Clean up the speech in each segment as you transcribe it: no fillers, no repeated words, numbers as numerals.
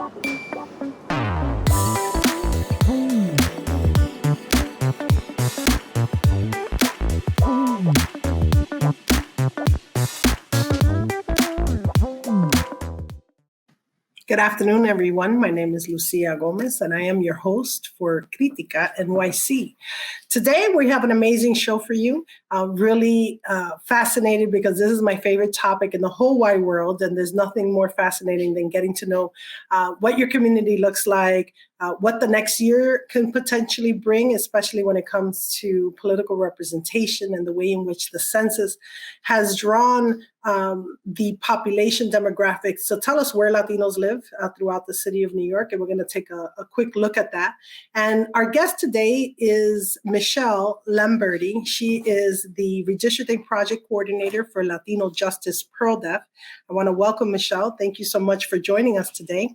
Good afternoon, everyone. My name is Lucia Gomez, and I am your host for Critica, NYC. Today, we have an amazing show for you. I'm really fascinated because this is my favorite topic in the whole wide world, and there's nothing more fascinating than getting to know what your community looks like, what the next year can potentially bring, especially when it comes to political representation and the way in which the census has drawn the population demographics. So tell us where Latinos live throughout the city of New York, and we're going to take a quick look at that. And our guest today is Michelle Lamberti. She is the Redistricting Project Coordinator for LatinoJustice PearlDeaf. I want to welcome Michelle. Thank you so much for joining us today.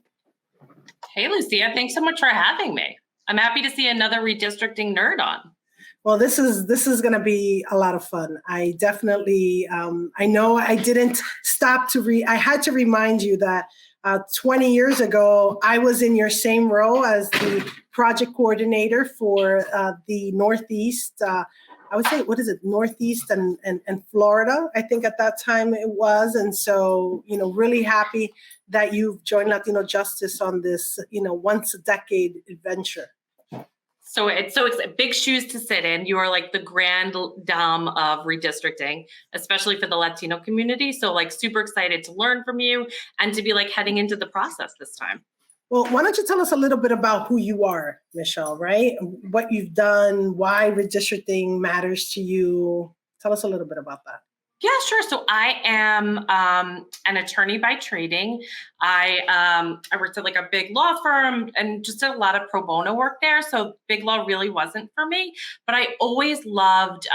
Hey, Lucia, thanks so much for having me. I'm happy to see another redistricting nerd on. Well, this is going to be a lot of fun. I definitely, I know I didn't stop to I had to remind you that 20 years ago, I was in your same role as the project coordinator for the Northeast. I would say, what is it, Northeast and Florida, I think at that time it was. And so, really happy that you've joined LatinoJustice on this, once a decade adventure. So it's big shoes to sit in. You are like the grand dame of redistricting, especially for the Latino community. So super excited to learn from you and to be heading into the process this time. Well, why don't you tell us a little bit about who you are, Michelle, right? What you've done, why redistricting matters to you. Tell us a little bit about that. Yeah, sure. So I am an attorney by training. I worked at a big law firm and just did a lot of pro bono work there. So big law really wasn't for me, but I always loved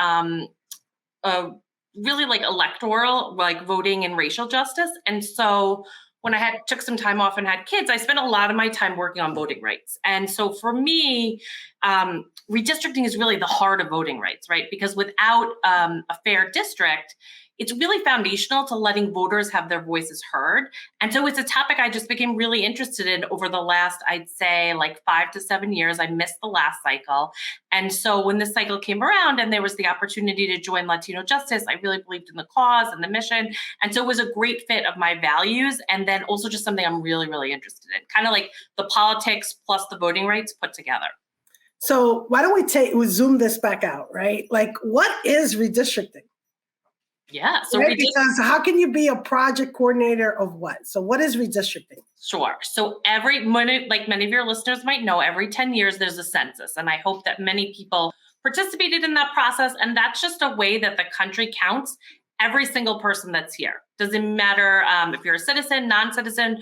really electoral, voting and racial justice. And so when I took some time off and had kids, I spent a lot of my time working on voting rights. And so for me, redistricting is really the heart of voting rights, right? Because without a fair district, it's really foundational to letting voters have their voices heard. And so it's a topic I just became really interested in over the last, I'd say 5 to 7 years. I missed the last cycle. And so when this cycle came around and there was the opportunity to join LatinoJustice, I really believed in the cause and the mission. And so it was a great fit of my values. And then also just something I'm really, really interested in, kind of like the politics plus the voting rights put together. So why don't we zoom this back out, right? What is redistricting? Yeah. So right? Because how can you be a project coordinator of what? So what is redistricting? Sure. So many of your listeners might know, every 10 years there's a census. And I hope that many people participated in that process. And that's just a way that the country counts every single person that's here. Doesn't matter if you're a citizen, non-citizen,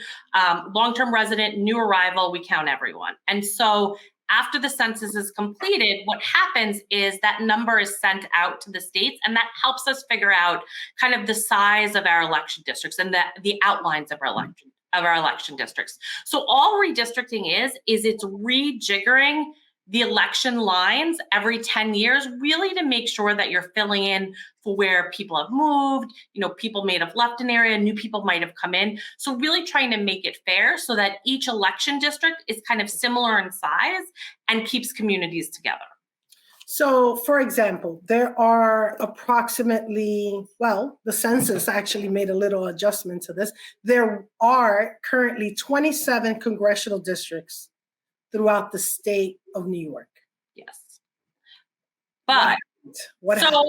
long-term resident, new arrival, we count everyone. And so after the census is completed, what happens is that number is sent out to the states, and that helps us figure out kind of the size of our election districts and the outlines of our election districts. So all redistricting is it's rejiggering the election lines every 10 years, really to make sure that you're filling in for where people have moved, people may have left an area, new people might have come in. So really trying to make it fair so that each election district is kind of similar in size and keeps communities together. So, for example, there are approximately, the census actually made a little adjustment to this. There are currently 27 congressional districts throughout the state of New York. Yes. But what happened?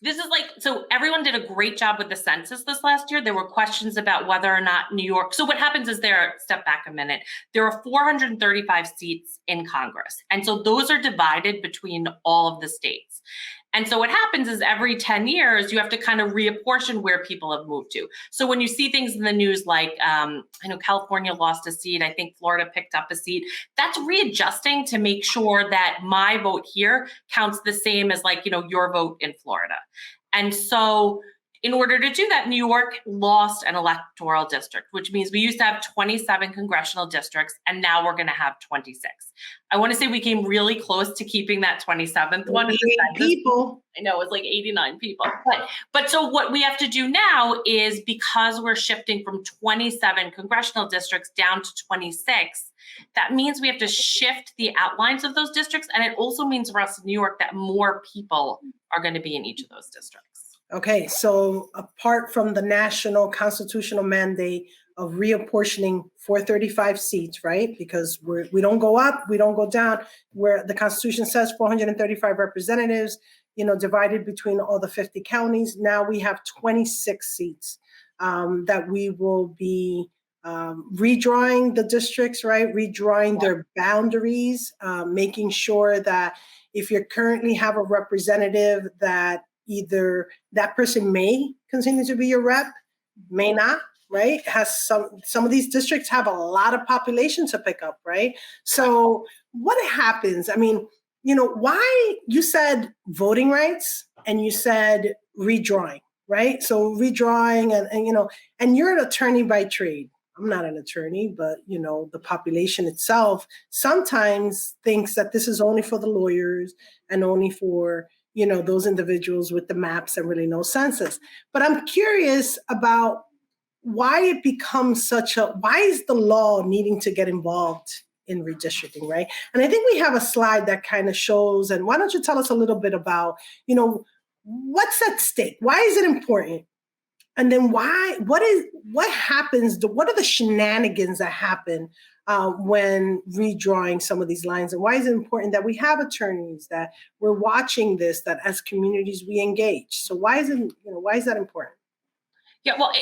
This is so everyone did a great job with the census this last year. There were questions about whether or not New York. So what happens is step back a minute. There are 435 seats in Congress. And so those are divided between all of the states. And so what happens is every 10 years, you have to kind of reapportion where people have moved to. So when you see things in the news I know California lost a seat, I think Florida picked up a seat, that's readjusting to make sure that my vote here counts the same as your vote in Florida. And so In order to do that, New York lost an electoral district, which means we used to have 27 congressional districts, and now we're going to have 26. I want to say we came really close to keeping that 27th one. 88 people. I know, it was like 89 people. But so what we have to do now is, because we're shifting from 27 congressional districts down to 26, that means we have to shift the outlines of those districts. And it also means for us in New York that more people are going to be in each of those districts. Okay, so apart from the national constitutional mandate of reapportioning 435 seats, right? Because we don't go up, we don't go down, where the Constitution says 435 representatives, divided between all the 50 counties. Now we have 26 seats that we will be redrawing the districts, right? Redrawing their boundaries, making sure that if you currently have a representative that either that person may continue to be your rep, may not, right? Has some of these districts have a lot of population to pick up, right? So what happens? I mean, why you said voting rights and you said redrawing, right? So redrawing and you're an attorney by trade. I'm not an attorney, but the population itself sometimes thinks that this is only for the lawyers and only for those individuals with the maps and really no census. But I'm curious about why it becomes why is the law needing to get involved in redistricting, right? And I think we have a slide that kind of shows, and why don't you tell us a little bit about, what's at stake? Why is it important? And then what happens, what are the shenanigans that happen when redrawing some of these lines? And why is it important that we have attorneys, that we're watching this, that as communities we engage? So why is that important? Yeah, well,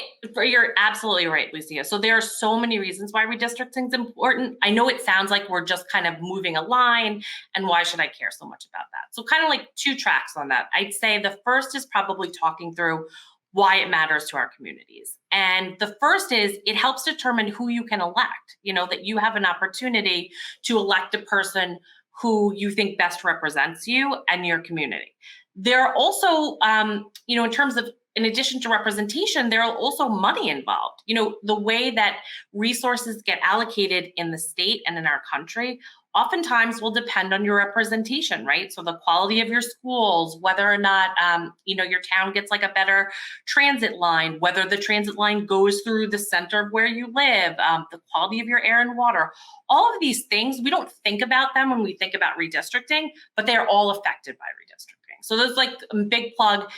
you're absolutely right, Lucia. So there are so many reasons why redistricting is important. I know it sounds like we're just kind of moving a line, and why should I care so much about that? So kind of like two tracks on that. I'd say the first is probably talking through why it matters to our communities. And the first is it helps determine who you can elect, that you have an opportunity to elect a person who you think best represents you and your community. There are also, in terms of, in addition to representation, there are also money involved. The way that resources get allocated in the state and in our country oftentimes will depend on your representation, right? So the quality of your schools, whether or not, your town gets like a better transit line, whether the transit line goes through the center of where you live, the quality of your air and water, all of these things, we don't think about them when we think about redistricting, but they're all affected by redistricting. So there's like a big plug.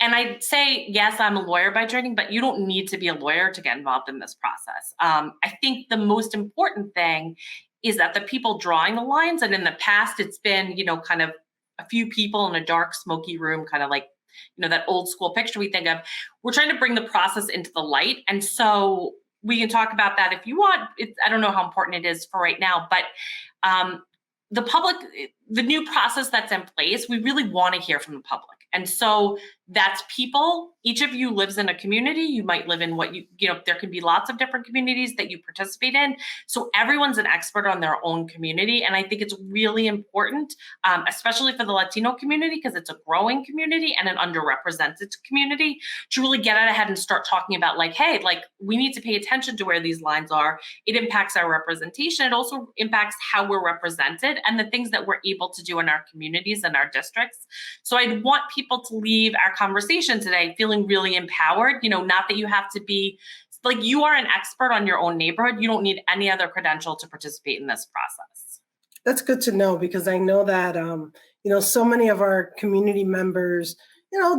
And I'd say, yes, I'm a lawyer by training, but you don't need to be a lawyer to get involved in this process. I think the most important thing is that the people drawing the lines, and in the past, it's been, kind of a few people in a dark, smoky room, kind of like, that old school picture we think of. We're trying to bring the process into the light. And so we can talk about that if you want. I don't know how important it is for right now, but the new process that's in place, we really want to hear from the public. And so that's people. Each of you lives in a community. You might live in there can be lots of different communities that you participate in. So everyone's an expert on their own community. And I think it's really important, especially for the Latino community, because it's a growing community and an underrepresented community, to really get out ahead and start talking about hey, we need to pay attention to where these lines are. It impacts our representation. It also impacts how we're represented and the things that we're able to do in our communities and our districts. So I'd want people to leave our conversation today feeling really empowered, not that you have to be you are an expert on your own neighborhood. You don't need any other credential to participate in this process. That's good to know, because I know that, so many of our community members,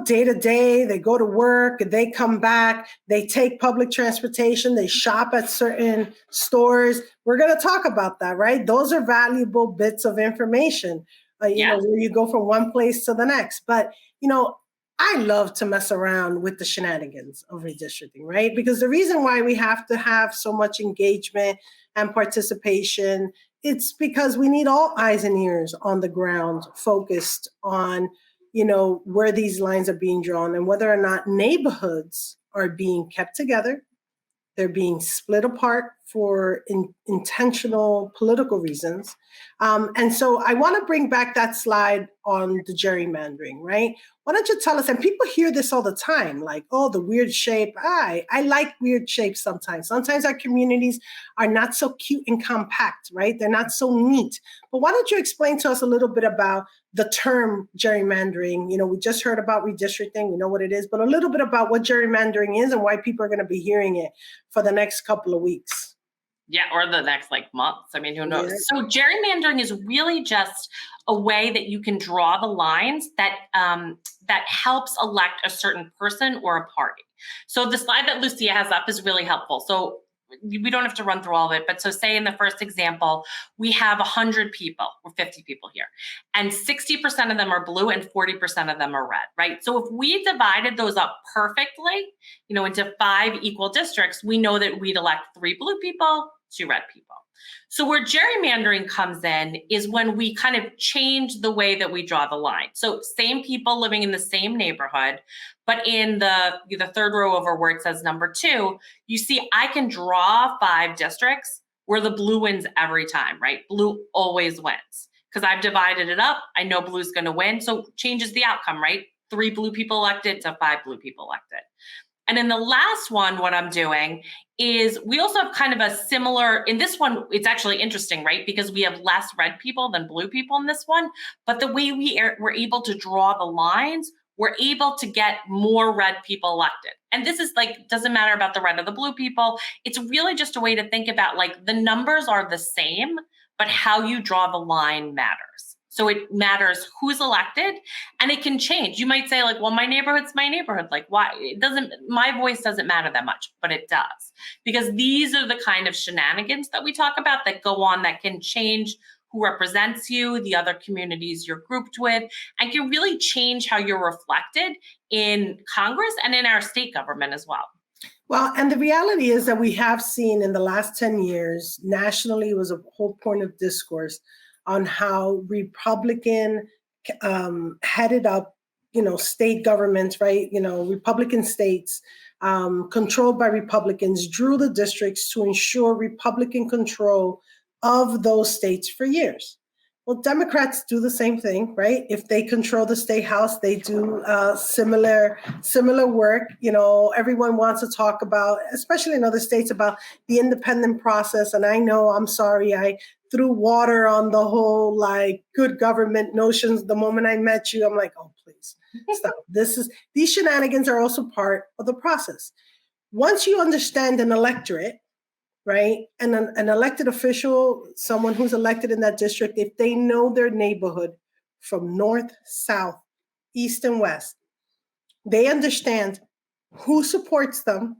day to day, they go to work, they come back, they take public transportation, they shop at certain stores. We're going to talk about that, right? Those are valuable bits of information, where you go from one place to the next. But, I love to mess around with the shenanigans of redistricting, right? Because the reason why we have to have so much engagement and participation, it's because we need all eyes and ears on the ground focused on, where these lines are being drawn and whether or not neighborhoods are being kept together, They're being split apart for intentional political reasons. And so I want to bring back that slide on the gerrymandering, right? Why don't you tell us, and people hear this all the time, like, oh, the weird shape. I like weird shapes sometimes. Sometimes our communities are not so cute and compact, right? They're not so neat. But why don't you explain to us a little bit about the term gerrymandering? You know, we just heard about redistricting, we know what it is, but a little bit about what gerrymandering is and why people are going to be hearing it for the next couple of weeks. Yeah, or the next months. I mean, who knows? Yeah. So gerrymandering is really just a way that you can draw the lines that that helps elect a certain person or a party. So the slide that Lucia has up is really helpful. So we don't have to run through all of it, but so say in the first example, we have 100 people, or 50 people here, and 60% of them are blue and 40% of them are red, right? So if we divided those up perfectly, you know, into 5 equal districts, we know that we'd elect 3 blue people, 2 red people. So where gerrymandering comes in is when we kind of change the way that we draw the line. So same people living in the same neighborhood, but in the third row over where it says number 2, you see I can draw 5 districts where the blue wins every time, right? Blue always wins because I've divided it up. I know blue's going to win. So changes the outcome, right? 3 blue people elected to 5 blue people elected. And in the last one, what I'm doing is we also have kind of a similar, in this one, it's actually interesting, right? Because we have less red people than blue people in this one, but the way we're able to draw the lines, we're able to get more red people elected. And this is like, doesn't matter about the red or the blue people. It's really just a way to think about like the numbers are the same, but how you draw the line matters. So it matters who's elected, and it can change. You might say like, well, my neighborhood's my neighborhood. Like, why? It doesn't, my voice doesn't matter that much, but it does. Because these are the kind of shenanigans that we talk about that go on that can change who represents you, the other communities you're grouped with, and can really change how you're reflected in Congress and in our state government as well. Well, and the reality is that we have seen in the last 10 years, nationally, was a whole point of discourse on how Republican headed up, state governments, right? Republican states controlled by Republicans drew the districts to ensure Republican control of those states for years. Well, Democrats do the same thing, right? If they control the state house, they do similar work. Everyone wants to talk about, especially in other states, about the independent process. And I know, I'm sorry, I threw water on the whole good government notions. The moment I met you, I'm like, oh, please stop. These shenanigans are also part of the process. Once you understand an electorate, right? And an elected official, someone who's elected in that district, if they know their neighborhood from north, south, east, and west, they understand who supports them,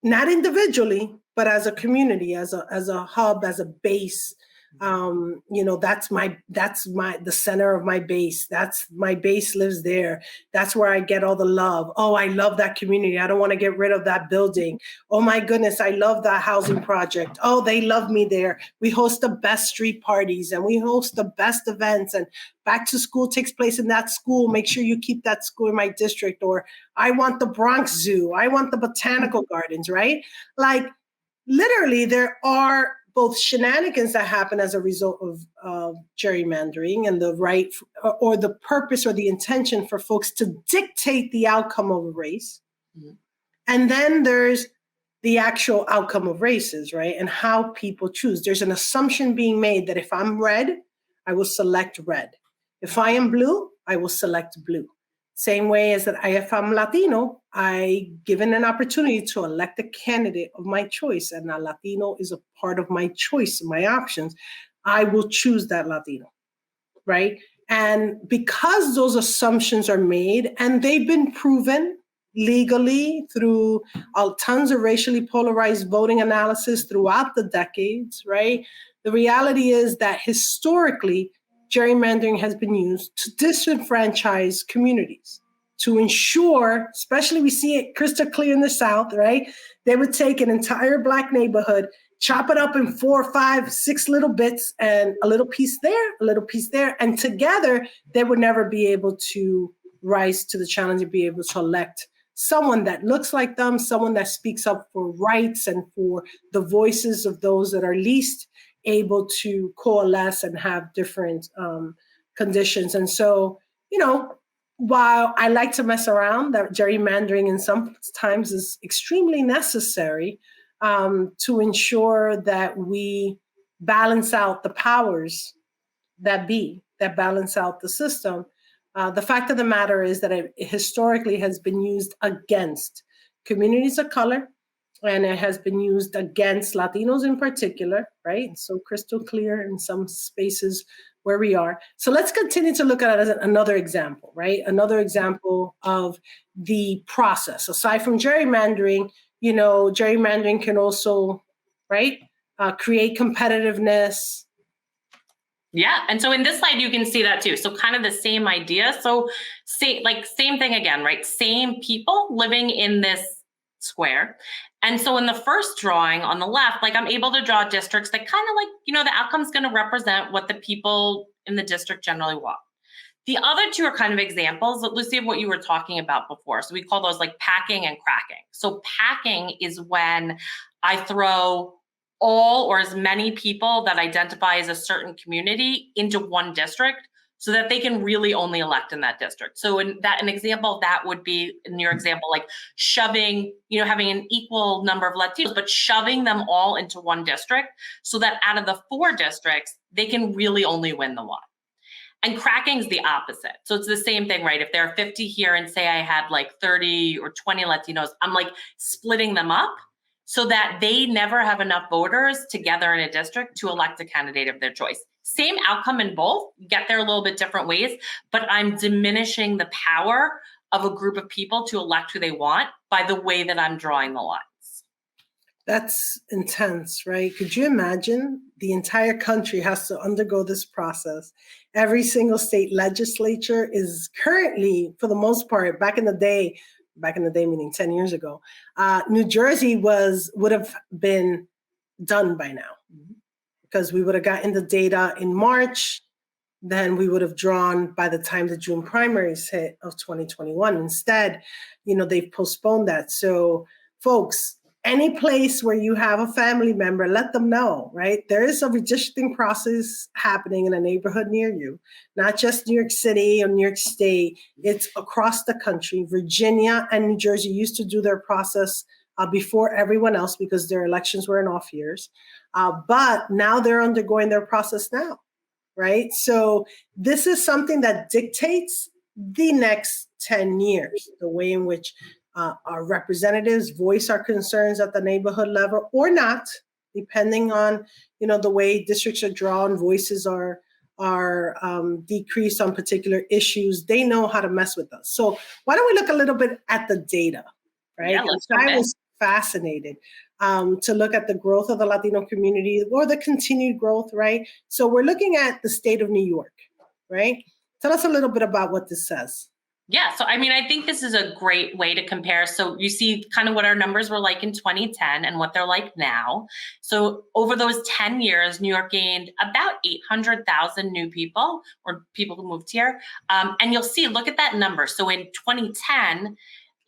not individually, but as a community, as a hub, as a base. That's the center of my base. That's my base lives there. That's where I get all the love. Oh, I love that community. I don't want to get rid of that building. Oh my goodness, I love that housing project. Oh, they love me there. We host the best street parties and we host the best events, and back to school takes place in that school. Make sure you keep that school in my district. Or I want the Bronx Zoo. I want the botanical gardens, right? Like literally there are both shenanigans that happen as a result of gerrymandering and the right or the purpose or the intention for folks to dictate the outcome of a race. Mm-hmm. And then there's the actual outcome of races, right? And how people choose. There's an assumption being made that if I'm red, I will select red. If I am blue, I will select blue. Same way as that if I'm Latino, I given an opportunity to elect a candidate of my choice, and a Latino is a part of my choice, my options, I will choose that Latino, right? And because those assumptions are made, and they've been proven legally through tons of racially polarized voting analysis throughout the decades, right? The reality is that historically, gerrymandering has been used to disenfranchise communities, to ensure, especially we see it crystal clear in the South, right? They would take an entire Black neighborhood, chop it up in 4, 5, 6 little bits, and a little piece there, a little piece there, and together they would never be able to rise to the challenge and be able to elect someone that looks like them, someone that speaks up for rights and for the voices of those that are least able to coalesce and have different conditions. And so, while I like to mess around, that gerrymandering in some times is extremely necessary to ensure that we balance out the powers that balance out the system. The fact of the matter is that it historically has been used against communities of color, and it has been used against Latinos in particular, right? So crystal clear in some spaces where we are. So let's continue to look at it as another example, right? Another example of the process. Aside from gerrymandering, gerrymandering can also, right, create competitiveness. Yeah. And so in this slide, you can see that too. So kind of the same idea. So same thing again, right? Same people living in this square. And so in the first drawing on the left, I'm able to draw districts that kind of the outcome's going to represent what the people in the district generally want. The other two are kind of examples, Lucy, of what you were talking about before. So we call those packing and cracking. So packing is when I throw all or as many people that identify as a certain community into one district so that they can really only elect in that district. So an example of that would be, in your example, shoving, having an equal number of Latinos, but shoving them all into one district so that out of the 4 districts, they can really only win the one. And cracking is the opposite. So it's the same thing, right? If there are 50 here and say I had 30 or 20 Latinos, I'm splitting them up so that they never have enough voters together in a district to elect a candidate of their choice. Same outcome in both, get there a little bit different ways, but I'm diminishing the power of a group of people to elect who they want by the way that I'm drawing the lines. That's intense, right? Could you imagine the entire country has to undergo this process? Every single state legislature is currently, for the most part, back in the day meaning 10 years ago, New Jersey would have been done by now, because we would have gotten the data in March, then we would have drawn by the time the June primaries hit of 2021. Instead, they've postponed that. So folks, any place where you have a family member, let them know, right? There is a redistricting process happening in a neighborhood near you, not just New York City or New York State. It's across the country. Virginia and New Jersey used to do their process before everyone else because their elections were in off years. But now they're undergoing their process now, right? So this is something that dictates the next 10 years, the way in which our representatives voice our concerns at the neighborhood level or not, depending on the way districts are drawn. Voices are decreased on particular issues. They know how to mess with us. So why don't we look a little bit at the data, right? Yeah, I was fascinated to look at the growth of the Latino community or the continued growth, right? So we're looking at the state of New York, right? Tell us a little bit about what this says. Yeah, so I think this is a great way to compare. So you see kind of what our numbers were like in 2010 and what they're like now. So over those 10 years, New York gained about 800,000 new people or people who moved here. And you'll see, look at that number. So in 2010,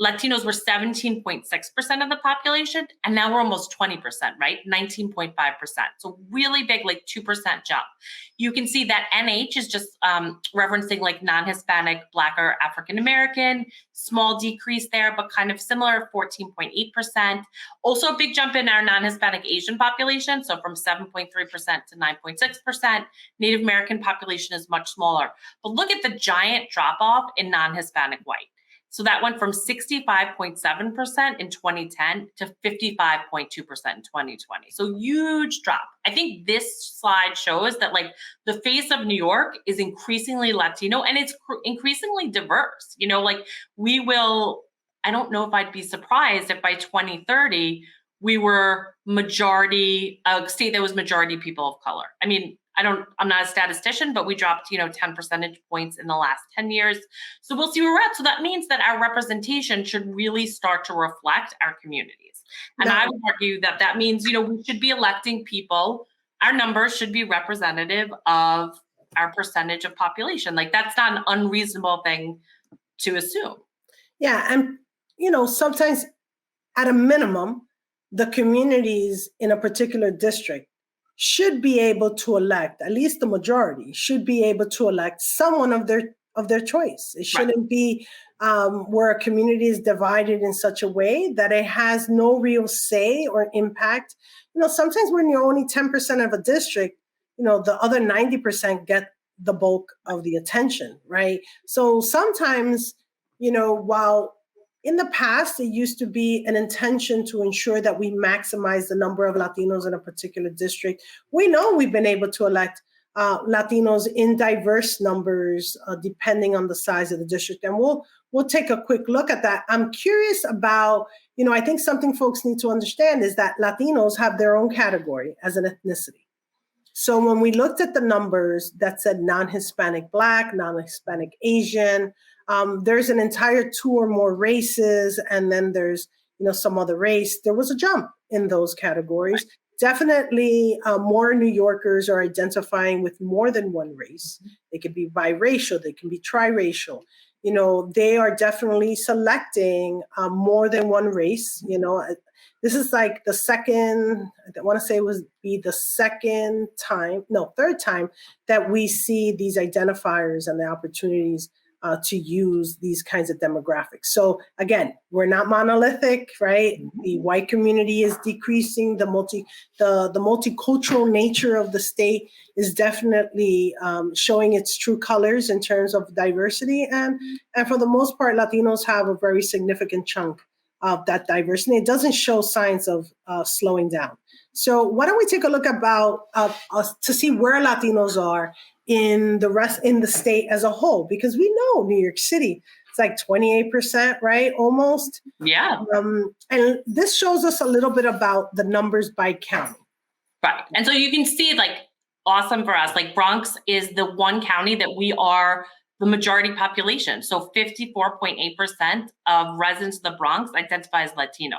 Latinos were 17.6% of the population, and now we're almost 20%, right? 19.5%. So really big, 2% jump. You can see that NH is just referencing non-Hispanic, Black, or African-American, small decrease there, but kind of similar, 14.8%. Also a big jump in our non-Hispanic Asian population, so from 7.3% to 9.6%. Native American population is much smaller. But look at the giant drop-off in non-Hispanic white. So that went from 65.7% in 2010 to 55.2% in 2020. So huge drop. I think this slide shows that the face of New York is increasingly Latino and it's increasingly diverse. I don't know if I'd be surprised if by 2030, we were a state that was majority people of color. I'm not a statistician, but we dropped, 10 percentage points in the last 10 years. So we'll see where we're at. So that means that our representation should really start to reflect our communities. And I would argue that means, we should be electing people. Our numbers should be representative of our percentage of population. That's not an unreasonable thing to assume. Yeah. And, sometimes at a minimum, the communities in a particular district should be able to elect, at least the majority should be able to elect someone of their choice. It shouldn't be where a community is divided in such a way that it has no real say or impact. Sometimes when you're only 10% of a district, the other 90% get the bulk of the attention, right? So sometimes, while in the past, it used to be an intention to ensure that we maximize the number of Latinos in a particular district. We know we've been able to elect Latinos in diverse numbers, depending on the size of the district. And we'll take a quick look at that. I'm curious about, I think something folks need to understand is that Latinos have their own category as an ethnicity. So when we looked at the numbers that said non-Hispanic Black, non-Hispanic Asian, there's an entire 2 or more races, and then there's, some other race. There was a jump in those categories. Definitely more New Yorkers are identifying with more than one race. They could be biracial, they can be triracial. They are definitely selecting more than one race. This is like the second, I want to say third time that we see these identifiers and the opportunities to use these kinds of demographics. So again, we're not monolithic, right? The white community is decreasing. The multicultural nature of the state is definitely showing its true colors in terms of diversity. And for the most part, Latinos have a very significant chunk of that diversity. It doesn't show signs of slowing down. So why don't we take a look about to see where Latinos are in the state as a whole, because we know New York City, it's like 28%, right? Almost. Yeah. And this shows us a little bit about the numbers by county. Right. And so you can see, awesome for us, Bronx is the one county that we are the majority population. So 54.8% of residents of the Bronx identify as Latino.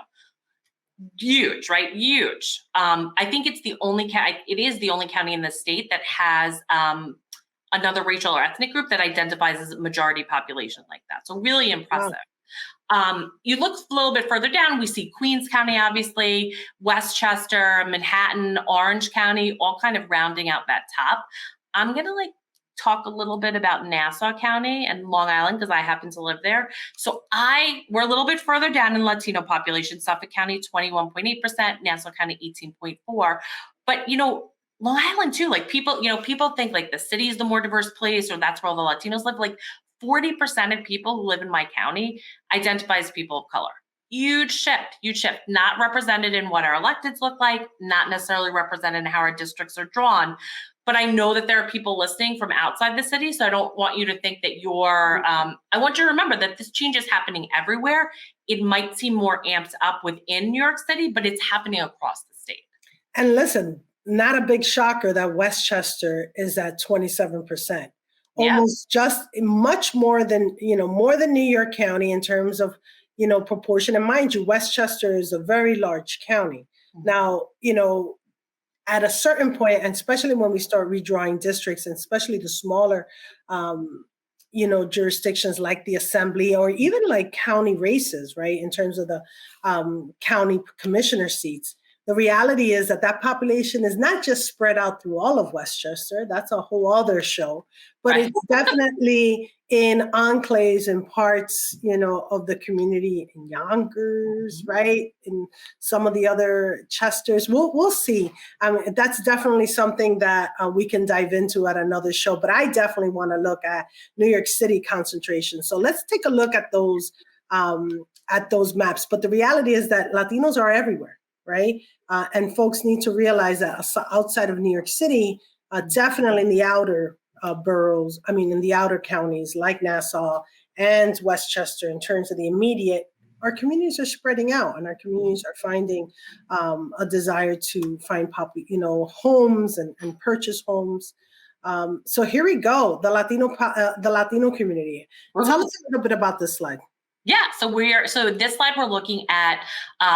Huge, right? Huge. I think it's the only it is the only county in the state that has another racial or ethnic group that identifies as a majority population like that. So really impressive. Wow. You look a little bit further down, we see Queens County, obviously, Westchester, Manhattan, Orange County, all kind of rounding out that top. I'm going to talk a little bit about Nassau County and Long Island because I happen to live there. So we're a little bit further down in Latino population. Suffolk County, 21.8%, Nassau County, 18.4%. But, Long Island too, people think the city is the more diverse place or that's where all the Latinos live. 40% of people who live in my county identify as people of color. Huge shift, not represented in what our electeds look like, not necessarily represented in how our districts are drawn. But I know that there are people listening from outside the city, so I don't want you to think that I want you to remember that this change is happening everywhere. It might seem more amped up within New York City, but it's happening across the state. And listen, not a big shocker that Westchester is at 27%. Almost just much more than New York County in terms of, proportion. And mind you, Westchester is a very large county. Mm-hmm. Now, at a certain point, and especially when we start redrawing districts, and especially the smaller, jurisdictions like the assembly or even county races, right, in terms of the county commissioner seats, the reality is that population is not just spread out through all of Westchester. That's a whole other show, but right. It's definitely in enclaves and parts, of the community in Yonkers, right? In some of the other Chesters. We'll see. That's definitely something that we can dive into at another show, but I definitely want to look at New York City concentration. So let's take a look at those maps. But the reality is that Latinos are everywhere. Right? And folks need to realize that outside of New York City, definitely in the outer boroughs, in the outer counties like Nassau and Westchester, in terms of the immediate, our communities are spreading out and our communities are finding a desire to find homes and purchase homes. So here we go, the Latino community. Tell us a little bit about this slide. Yeah, so this slide we're looking at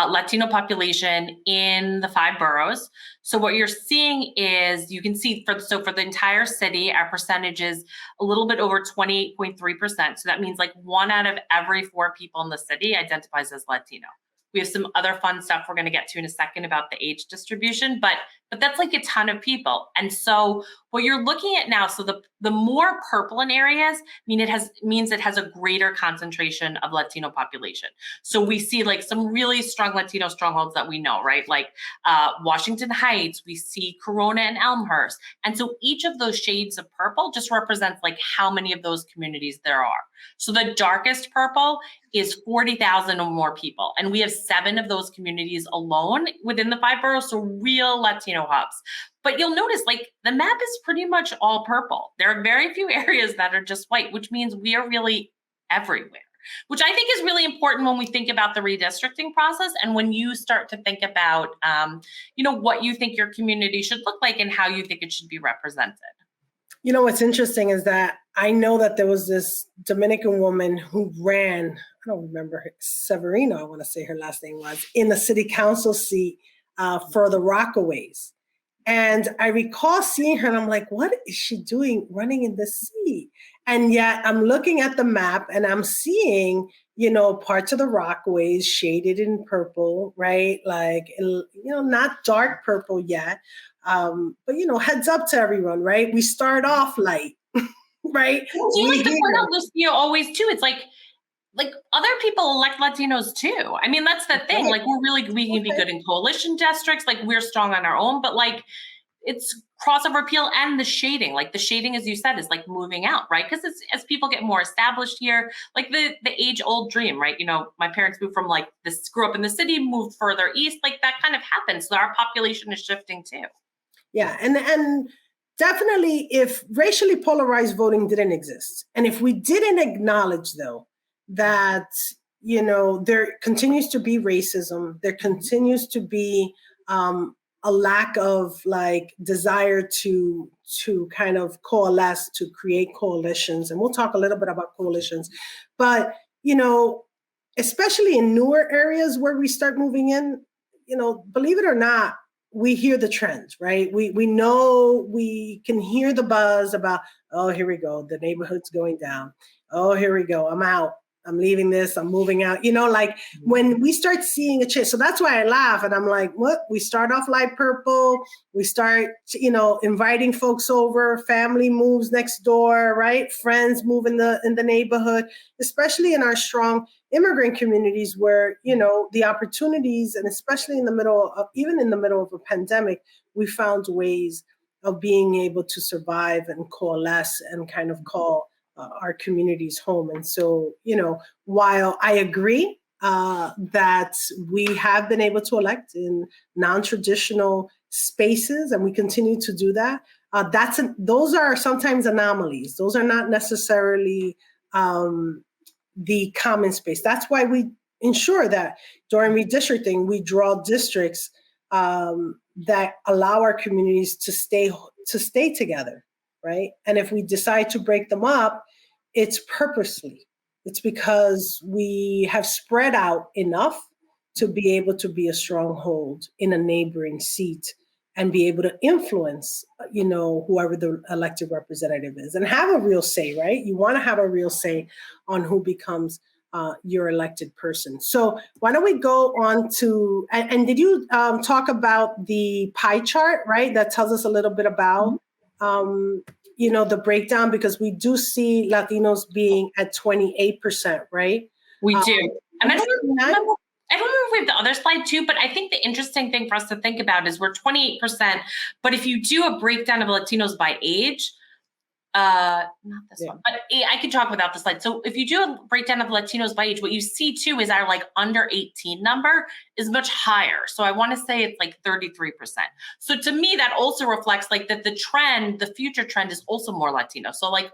Latino population in the 5 boroughs. So what you're seeing is you can see for the entire city, our percentage is a little bit over 28.3%. So that means like 1 out of every 4 people in the city identifies as Latino. We have some other fun stuff we're going to get to in a second about the age distribution, but that's like a ton of people. And so what you're looking at now, so the more purple in areas means it has a greater concentration of Latino population. So we see like some really strong Latino strongholds that we know, right? Like Washington Heights, we see Corona and Elmhurst. And so each of those shades of purple just represents like how many of those communities there are. So the darkest purple is 40,000 or more people. And we have 7 of those communities alone within the 5 boroughs, so real Latino hubs. But you'll notice like the map is pretty much all purple. There are very few areas that are just white, which means we are really everywhere, which I think is really important when we think about the redistricting process and when you start to think about, what you think your community should look like and how you think it should be represented. You know, what's interesting is that I know that there was this Dominican woman who ran, I don't remember her, Severino, I want to say her last name was, in the city council seat for the Rockaways. And I recall seeing her and I'm like, what is she doing running in this seat? And yet I'm looking at the map and I'm seeing, parts of the Rockaways shaded in purple, right? Like, not dark purple yet. But heads up to everyone, right? We start off light, right? You like to point out, Lucia, always too. It's like other people elect Latinos too. I mean, that's the thing. Like we can be good in coalition districts. Like we're strong on our own, but like it's crossover appeal and the shading. Like the shading, as you said, is like moving out, right? Because as people get more established here, like the age old dream, right? My parents moved from like this, grew up in the city, moved further east, like that kind of happens. So our population is shifting too. Yeah, and definitely if racially polarized voting didn't exist, and if we didn't acknowledge though that there continues to be racism, there continues to be a lack of like desire to kind of coalesce, to create coalitions, and we'll talk a little bit about coalitions, but especially in newer areas where we start moving in, believe it or not, we hear the trends, right? We know, we can hear the buzz about, oh, here we go, the neighborhood's going down. Oh, here we go, I'm out. I'm leaving this, I'm moving out. When we start seeing a change, so that's why I laugh and I'm like, what? We start off light purple, we start, inviting folks over, family moves next door, right? Friends move in the neighborhood, especially in our strong immigrant communities where, the opportunities, and especially even in the middle of a pandemic, we found ways of being able to survive and coalesce and kind of call our communities home. And so, while I agree that we have been able to elect in non-traditional spaces, and we continue to do that, those are sometimes anomalies. Those are not necessarily the common space. That's why we ensure that during redistricting, we draw districts that allow our communities to stay together. Right. And if we decide to break them up, it's purposely. It's because we have spread out enough to be able to be a stronghold in a neighboring seat and be able to influence, whoever the elected representative is and have a real say, right? You want to have a real say on who becomes your elected person. So why don't we go on to, and did you talk about the pie chart, right? That tells us a little bit about the breakdown, because we do see Latinos being at 28%, right? We do. And I don't remember if we have the other slide too, but I think the interesting thing for us to think about is we're 28%, but if you do a breakdown of Latinos by age, not this one, but I can talk without the slide. So if you do a breakdown of Latinos by age, what you see too is our like under 18 number is much higher. So I want to say it's like 33%. So to me, that also reflects like that the future trend is also more Latino. So like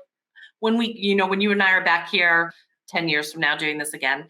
when when you and I are back here 10 years from now doing this again,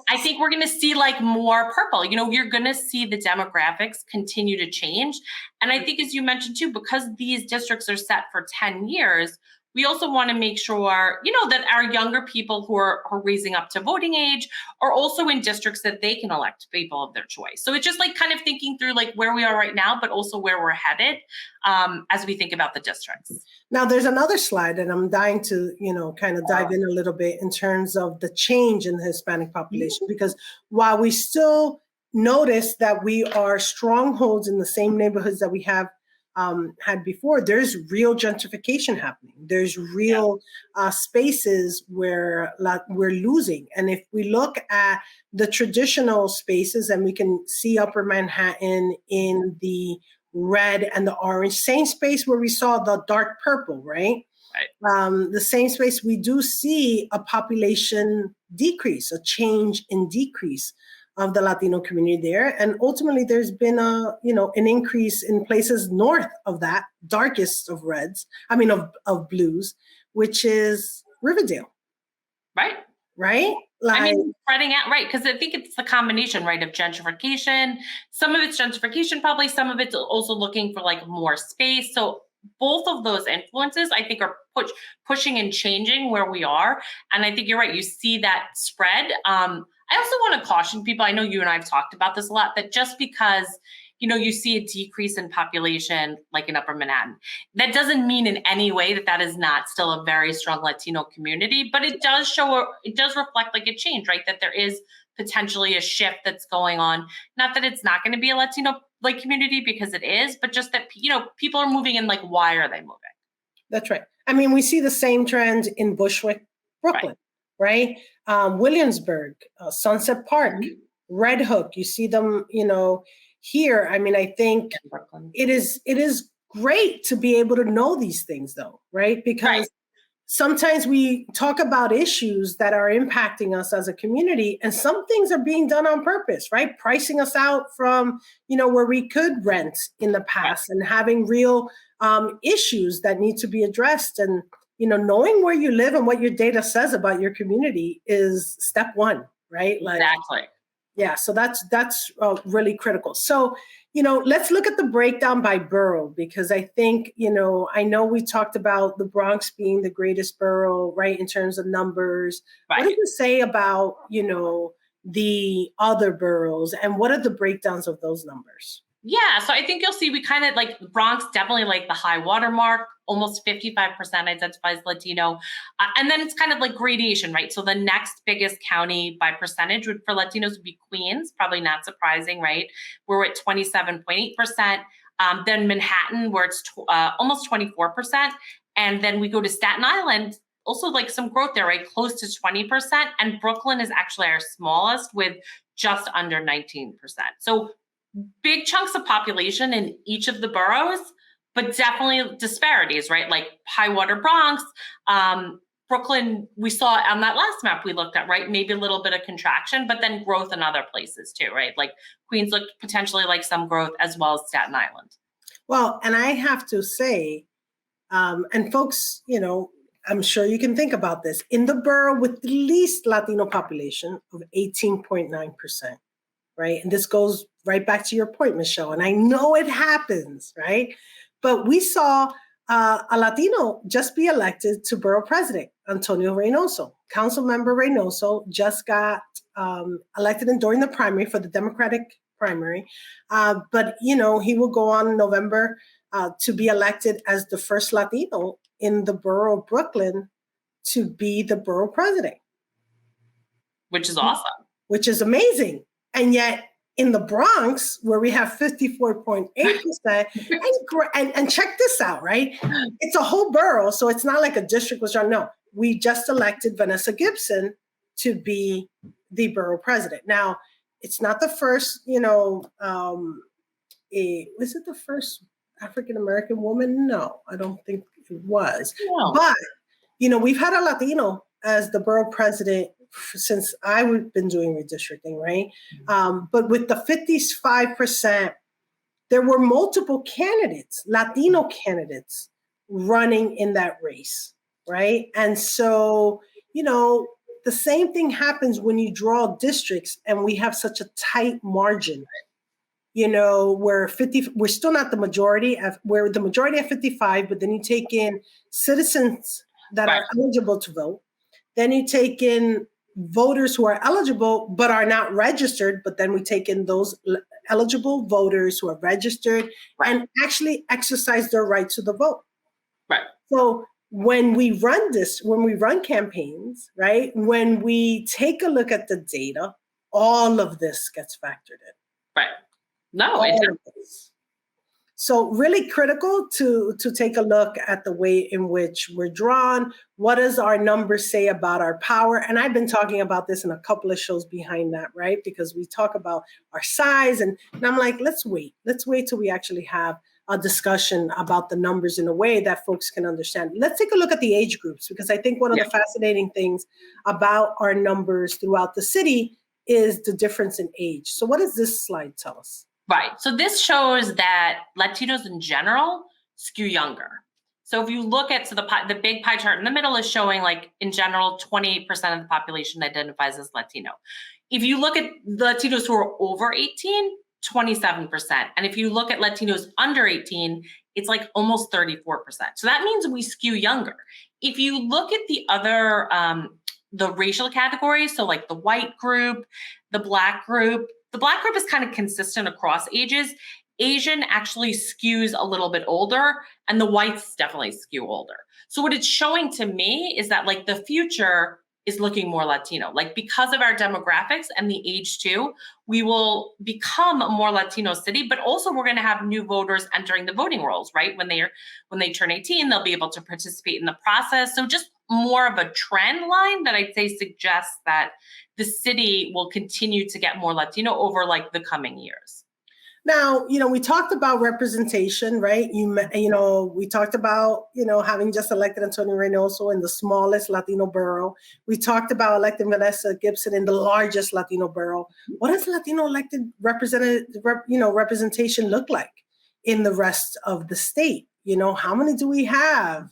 I think we're going to see like more purple. You're going to see the demographics continue to change. And I think, as you mentioned too, because these districts are set for 10 years, we also want to make sure, that our younger people who are raising up to voting age are also in districts that they can elect people of their choice. So it's just like kind of thinking through like where we are right now, but also where we're headed as we think about the districts. Now, there's another slide, and I'm dying to, kind of dive in a little bit in terms of the change in the Hispanic population, because while we still notice that we are strongholds in the same neighborhoods that we have had before, there's real gentrification happening. There's real spaces where we're losing. And if we look at the traditional spaces, and we can see Upper Manhattan in the red and the orange, same space where we saw the dark purple, right? The same space, we do see a population decrease, a change in decrease of the Latino community there. And ultimately there's been an increase in places north of that darkest of of blues, which is Riverdale. Right? Spreading out, right? Because I think it's the combination, right, of gentrification. Some of it's gentrification, probably. Some of it's also looking for like more space. So both of those influences, I think, are pushing and changing where we are. And I think you're right. You see that spread. I also want to caution people. I know you and I have talked about this a lot, that just because you see a decrease in population like in Upper Manhattan, that doesn't mean in any way that is not still a very strong Latino community, but it does reflect like a change, right? That there is potentially a shift that's going on. Not that it's not going to be a Latino like community, because it is, but just that, people are moving, and like, why are they moving? That's right. We see the same trend in Bushwick, Brooklyn, right? Williamsburg, Sunset Park, Red Hook, you see them, here. I think it is great to be able to know these things, though, right? Because sometimes we talk about issues that are impacting us as a community, and some things are being done on purpose, right? Pricing us out from, where we could rent in the past, and having real issues that need to be addressed. And, knowing where you live and what your data says about your community is step one, right? Exactly. Yeah, so that's really critical. So, let's look at the breakdown by borough, because I think, I know we talked about the Bronx being the greatest borough, right, in terms of numbers. What does it say about, the other boroughs, and what are the breakdowns of those numbers? Yeah, so I think you'll see we kind of like Bronx, definitely like the high water mark, almost 55% identifies Latino. And then it's kind of like gradation, right? So the next biggest county by percentage for Latinos would be Queens, probably not surprising, right? We're at 27.8%. Then Manhattan, where it's almost 24%. And then we go to Staten Island, also like some growth there, right? Close to 20%. And Brooklyn is actually our smallest with just under 19%. So big chunks of population in each of the boroughs, but definitely disparities, right? Like high water Bronx, Brooklyn, we saw on that last map we looked at, right? Maybe a little bit of contraction, but then growth in other places too, right? Like Queens looked potentially like some growth, as well as Staten Island. Well, and I have to say, and folks, I'm sure you can think about this, in the borough with the least Latino population of 18.9%, right? And this goes right back to your point, Michelle, and I know it happens, right? But we saw a Latino just be elected to borough president, Antonio Reynoso. Council member Reynoso just got elected during the primary for the Democratic primary. But, he will go on in November to be elected as the first Latino in the borough of Brooklyn to be the borough president. Which is awesome. Which is amazing. And yet in the Bronx, where we have 54.8%, and check this out, right? It's a whole borough, so it's not like a district was run. No, we just elected Vanessa Gibson to be the borough president. Now, it's not the first, was it the first African-American woman? No, I don't think it was. No. But, we've had a Latino as the borough president since I've been doing redistricting, right? But with the 55%, there were multiple candidates, Latino candidates, running in that race, right? And so, the same thing happens when you draw districts and we have such a tight margin. we're still not the majority. We're the majority at 55, but then you take in citizens that are eligible to vote. Then you take in voters who are eligible but are not registered, but then we take in those eligible voters who are registered and actually exercise their right to the vote. Right. So when we run campaigns, right, when we take a look at the data, all of this gets factored in. Right. No, So really critical to take a look at the way in which we're drawn. What does our numbers say about our power? And I've been talking about this in a couple of shows behind that, right? Because we talk about our size and I'm like, let's wait till we actually have a discussion about the numbers in a way that folks can understand. Let's take a look at the age groups, because I think one of the fascinating things about our numbers throughout the city is the difference in age. So what does this slide tell us? Right. So this shows that Latinos in general skew younger. So if you look at, the big pie chart in the middle is showing, like, in general, 28% of the population identifies as Latino. If you look at Latinos who are over 18, 27%. And if you look at Latinos under 18, it's like almost 34%. So that means we skew younger. If you look at the other, the racial categories, so like the white group, the black group is kind of consistent across ages. Asian actually skews a little bit older, and the whites definitely skew older. So what it's showing to me is that, like, the future is looking more Latino. Like, because of our demographics and the age too, we will become a more Latino city, but also we're going to have new voters entering the voting rolls, right? When they turn 18, they'll be able to participate in the process. So just more of a trend line that I'd say suggests that the city will continue to get more Latino over, like, the coming years. Now, we talked about representation, right? We talked about, having just elected Antonio Reynoso in the smallest Latino borough. We talked about electing Vanessa Gibson in the largest Latino borough. What does Latino elected representation look like in the rest of the state? How many do we have?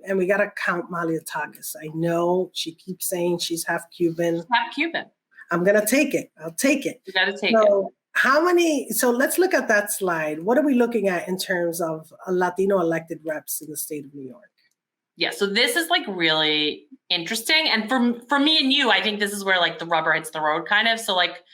And we got to count Malia Tagas. I know she keeps saying she's half Cuban. Half Cuban. I'm going to take it. I'll take it. You got to take it. So let's look at that slide. What are we looking at in terms of Latino elected reps in the state of New York? Yeah, so this is, like, really interesting. And for me and you, I think this is where, like, the rubber hits the road kind of. So, like,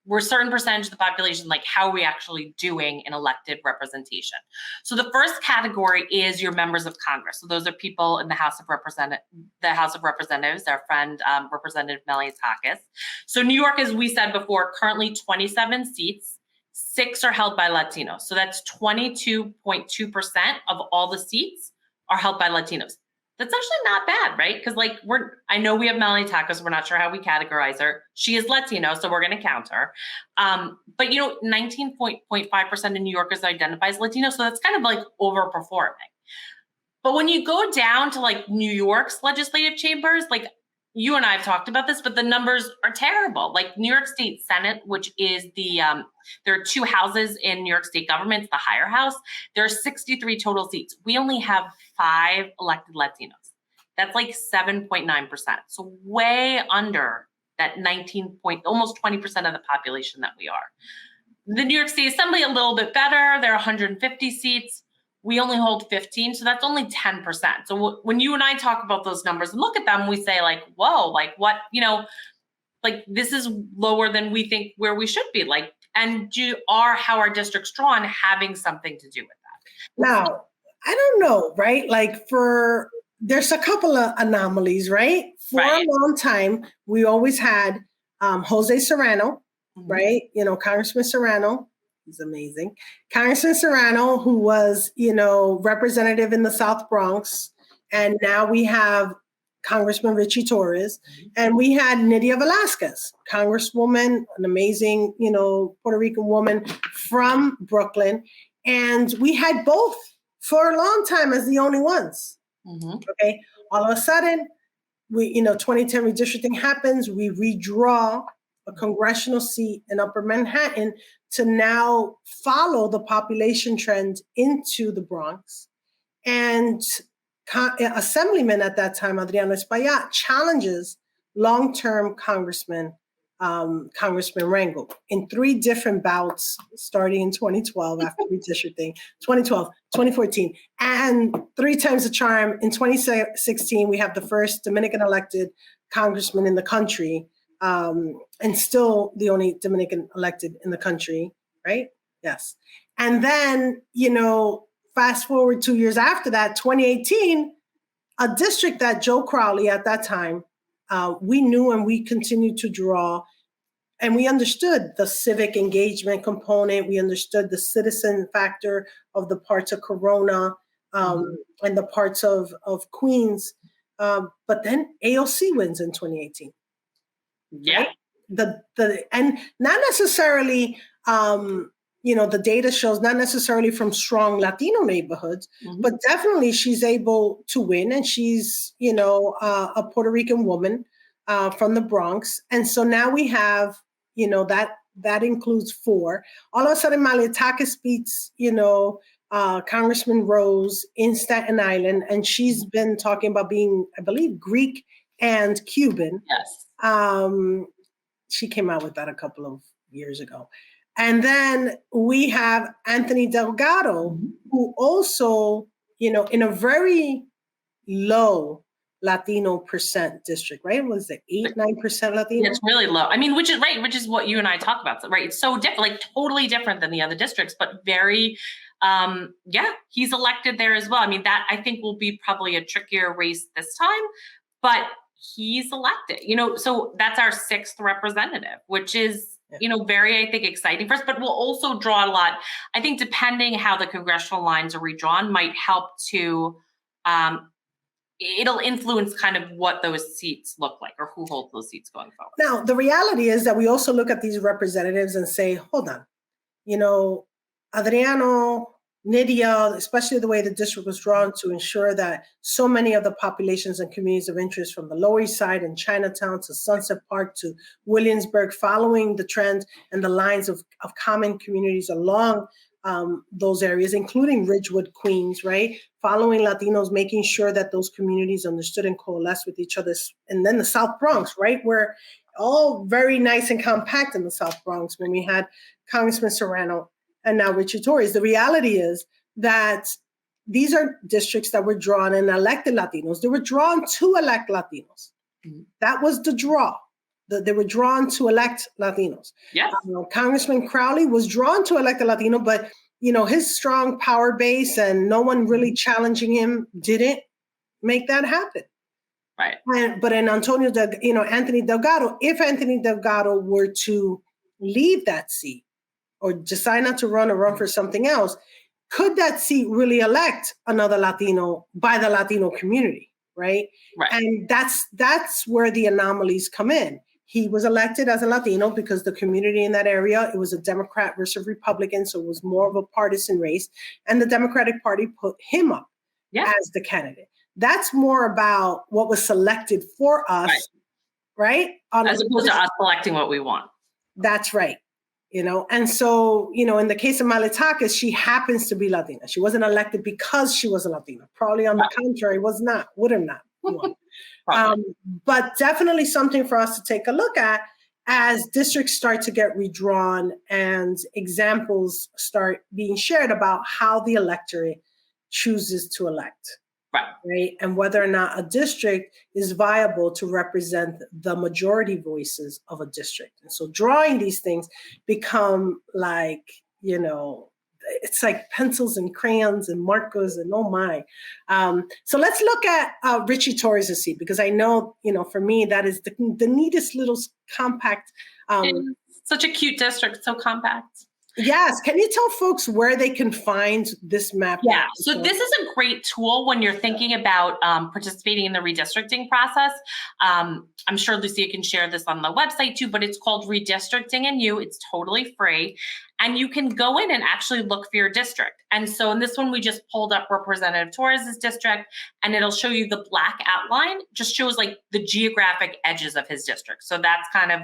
we're a certain percentage of the population, like, how are we actually doing in elected representation? So the first category is your members of Congress. So those are people in the House of Representatives, our friend, Representative Takis. So New York, as we said before, currently 27 seats, 6 are held by Latinos. So that's 22.2% of all the seats are held by Latinos. That's actually not bad, right? Because, like, I know we have Melanie Tacos. We're not sure how we categorize her. She is Latino, so we're going to count her. But 19.5% of New Yorkers identify as Latino, so that's kind of, like, overperforming. But when you go down to, like, New York's legislative chambers, like, you and I have talked about this, but the numbers are terrible. Like, New York State Senate, which is there are 2 houses in New York State government, it's the higher house. There are 63 total seats. We only have 5 elected Latinos. That's like 7.9%. So way under that almost 20% of the population that we are. The New York State Assembly, a little bit better. There are 150 seats. We only hold 15, so that's only 10%. So when you and I talk about those numbers and look at them, we say, like, whoa, like, what, like, this is lower than we think where we should be. Like, and how our district's drawn having something to do with that? Now, I don't know, right? Like, there's a couple of anomalies, right? For a long time, we always had Jose Serrano, right? Congressman Serrano. He's amazing. Congressman Serrano, who was, representative in the South Bronx. And now we have Congressman Richie Torres. And we had Nydia Velázquez, Congresswoman, an amazing, Puerto Rican woman from Brooklyn. And we had both for a long time as the only ones. Okay. All of a sudden, 2010 redistricting happens. We redraw a congressional seat in Upper Manhattan to now follow the population trend into the Bronx. And Assemblyman at that time, Adriano Espaillat, challenges long-term Congressman Congressman Rangel in 3 different bouts, starting in 2012 after redistricting, 2012, 2014, and 3 times the charm. In 2016, we have the first Dominican elected congressman in the country, and still the only Dominican elected in the country, right? Yes. And then, fast forward 2 years after that, 2018, a district that Joe Crowley at that time, we knew and we continued to draw, and we understood the civic engagement component. We understood the citizen factor of the parts of Corona and the parts of Queens. But then AOC wins in 2018. Yeah. Right? And not necessarily, the data shows not necessarily from strong Latino neighborhoods, but definitely she's able to win. And she's, a Puerto Rican woman from the Bronx. And so now we have, that includes 4. All of a sudden, Malliotakis beats, Congressman Rose in Staten Island. And she's been talking about being, I believe, Greek and Cuban. Yes. She came out with that a couple of years ago. And then we have Anthony Delgado, who also, in a very low Latino percent district, right? Was it 8-9% Latino? It's really low. I mean, which is what you and I talk about, right? It's so different, like totally different than the other districts, but very, he's elected there as well. I mean, that I think will be probably a trickier race this time, but he's elected, so that's our 6th representative, which is, very, I think, exciting for us, but we'll also draw a lot. I think depending how the congressional lines are redrawn might help to, it'll influence kind of what those seats look like or who holds those seats going forward. Now, the reality is that we also look at these representatives and say, hold on, Adriano, Nydia, especially the way the district was drawn to ensure that so many of the populations and communities of interest from the Lower East Side and Chinatown to Sunset Park to Williamsburg, following the trend and the lines of common communities along those areas, including Ridgewood, Queens, right? Following Latinos, making sure that those communities understood and coalesced with each other. And then the South Bronx, right? Where all very nice and compact in the South Bronx when we had Congressman Serrano and now Richard Torres. The reality is that these are districts that were drawn and elected Latinos. They were drawn to elect Latinos. That was the draw. They were drawn to elect Latinos. Yes. Congressman Crowley was drawn to elect a Latino, but his strong power base and no one really challenging him didn't make that happen. Right. But in Anthony Delgado, if Anthony Delgado were to leave that seat, or decide not to run or run for something else, could that seat really elect another Latino by the Latino community, right? Right. And that's where the anomalies come in. He was elected as a Latino because the community in that area, it was a Democrat versus Republican, so it was more of a partisan race. And the Democratic Party put him up as the candidate. That's more about what was selected for us, right? As opposed to us selecting what we want. That's right. And so, in the case of Malliotakis, she happens to be Latina. She wasn't elected because she was a Latina. Probably on the contrary, would have not won. But definitely something for us to take a look at as districts start to get redrawn and examples start being shared about how the electorate chooses to elect. Right. And whether or not a district is viable to represent the majority voices of a district. And so drawing these things become like, it's like pencils and crayons and markers and oh my. So let's look at Richie Torres' seat, because I know, for me, that is the neatest little compact. Such a cute district, so compact. Yes. Can you tell folks where they can find this map? Yeah. So this is a great tool when you're thinking about participating in the redistricting process. I'm sure Lucia can share this on the website too, but it's called Redistricting in You. It's totally free. And you can go in and actually look for your district. And so in this one, we just pulled up Representative Torres' district, and it'll show you the black outline, just shows like the geographic edges of his district. So that's kind of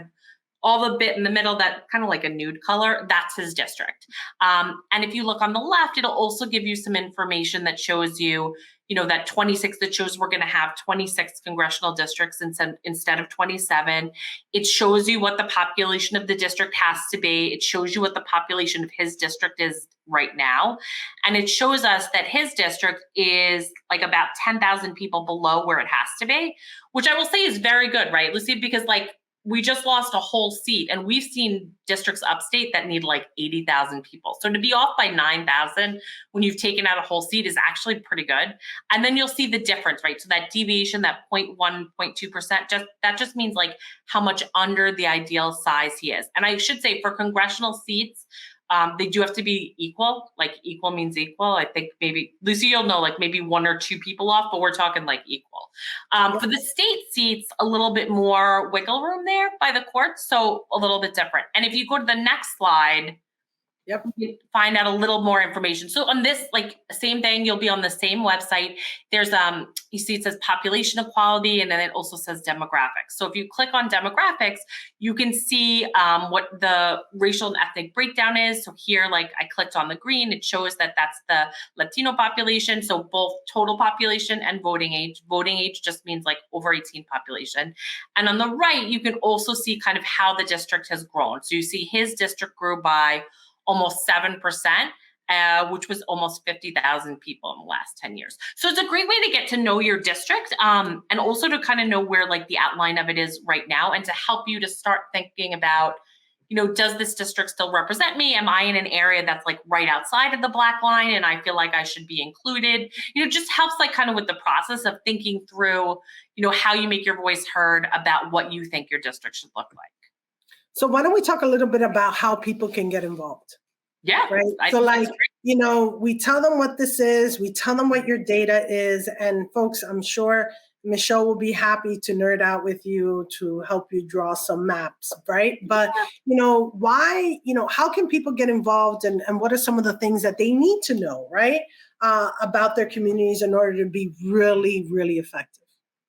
all the bit in the middle, that kind of like a nude color, that's his district. And if you look on the left, it'll also give you some information that shows you, that 26, that shows we're going to have 26 congressional districts instead of 27. It shows you what the population of the district has to be. It shows you what the population of his district is right now. And it shows us that his district is like about 10,000 people below where it has to be, which I will say is very good, right, Lucy? Because like, we just lost a whole seat, and we've seen districts upstate that need like 80,000 people. So to be off by 9,000 when you've taken out a whole seat is actually pretty good. And then you'll see the difference, right? So that deviation, that 0.1, 0.2%, that just means like how much under the ideal size he is. And I should say for congressional seats, they do have to be equal. Like equal means equal. I think maybe, Lucy, you'll know, like maybe 1 or 2 people off, but we're talking like equal. For the state seats, a little bit more wiggle room there by the courts, so a little bit different. And if you go to the next slide, Yep. You find out a little more information. So on this, like same thing, you'll be on the same website. There's you see it says population equality, and then it also says demographics. So if you click on demographics, you can see what the racial and ethnic breakdown is. So here, like I clicked on the green, it shows that that's the Latino population. So both total population and voting age. Voting age just means like over 18 population. And on the right, you can also see kind of how the district has grown. So you see his district grew by almost 7%, which was almost 50,000 people in the last 10 years. So it's a great way to get to know your district, and also to kind of know where like the outline of it is right now, and to help you to start thinking about, does this district still represent me? Am I in an area that's like right outside of the black line and I feel like I should be included? Just helps like kind of with the process of thinking through, how you make your voice heard about what you think your district should look like. So why don't we talk a little bit about how people can get involved? Yeah. Right. So like, we tell them what this is, we tell them what your data is, and folks, I'm sure Michelle will be happy to nerd out with you to help you draw some maps, right? But, why, how can people get involved, and what are some of the things that they need to know, right, about their communities in order to be really, really effective?